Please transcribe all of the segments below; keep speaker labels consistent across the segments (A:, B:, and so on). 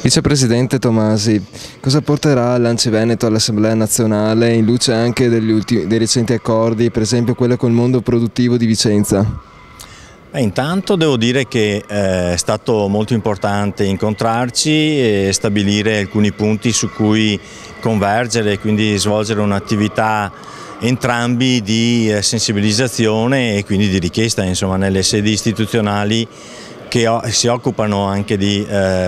A: Vicepresidente Tomasi, cosa porterà l'ANCI Veneto all'Assemblea nazionale in luce anche dei recenti accordi, per esempio quello col mondo produttivo di Vicenza?
B: Intanto devo dire che è stato molto importante incontrarci e stabilire alcuni punti su cui convergere e quindi svolgere un'attività entrambi di sensibilizzazione e quindi di richiesta, insomma, nelle sedi istituzionali che si occupano anche di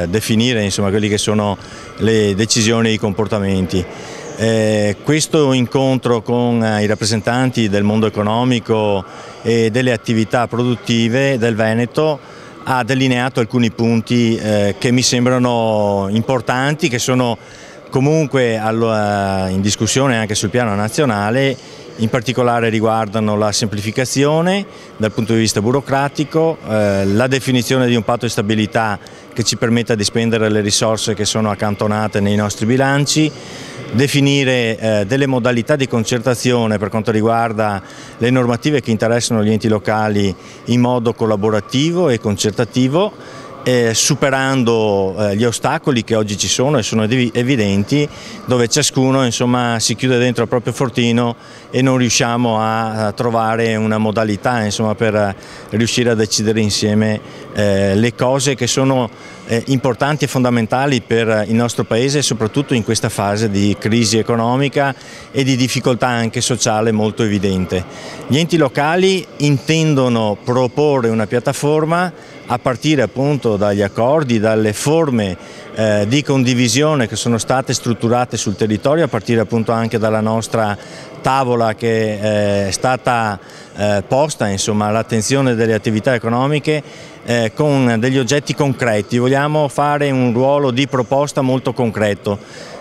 B: definire, insomma, quelli che sono le decisioni e i comportamenti. Questo incontro con i rappresentanti del mondo economico e delle attività produttive del Veneto ha delineato alcuni punti che mi sembrano importanti, che sono comunque in discussione anche sul piano nazionale. In particolare riguardano la semplificazione dal punto di vista burocratico, la definizione di un patto di stabilità che ci permetta di spendere le risorse che sono accantonate nei nostri bilanci, definire delle modalità di concertazione per quanto riguarda le normative che interessano gli enti locali in modo collaborativo e concertativo, superando gli ostacoli che oggi ci sono e sono evidenti, dove ciascuno, insomma, si chiude dentro il proprio fortino e non riusciamo a trovare una modalità, insomma, per riuscire a decidere insieme le cose che sono importanti e fondamentali per il nostro Paese, soprattutto in questa fase di crisi economica e di difficoltà anche sociale molto evidente. Gli enti locali intendono proporre una piattaforma a partire appunto dagli accordi, dalle forme di condivisione che sono state strutturate sul territorio, a partire appunto anche dalla nostra tavola che è stata posta, insomma, all'attenzione delle attività economiche con degli oggetti concreti. Vogliamo fare un ruolo di proposta molto concreto,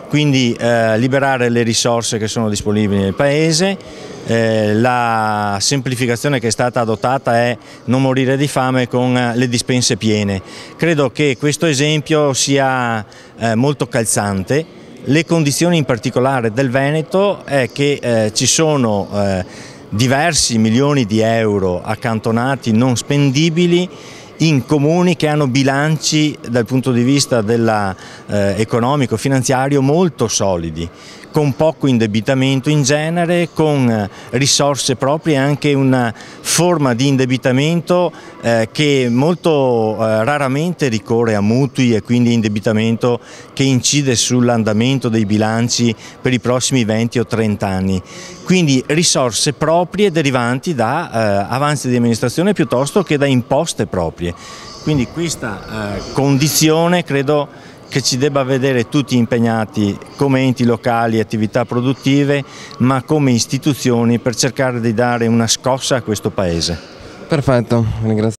B: quindi liberare le risorse che sono disponibili nel Paese. La semplificazione che è stata adottata è non morire di fame con le dispense piene. Credo che questo esempio sia molto calzante. Le condizioni in particolare del Veneto è che ci sono diversi milioni di euro accantonati non spendibili in comuni che hanno bilanci dal punto di vista economico-finanziario molto solidi, con poco indebitamento in genere, con risorse proprie e anche una forma di indebitamento che molto raramente ricorre a mutui e quindi indebitamento che incide sull'andamento dei bilanci per i prossimi 20 o 30 anni. Quindi risorse proprie derivanti da avanzi di amministrazione piuttosto che da imposte proprie. Quindi questa condizione credo che ci debba vedere tutti impegnati come enti locali e attività produttive, ma come istituzioni, per cercare di dare una scossa a questo Paese.
A: Perfetto, ringrazio.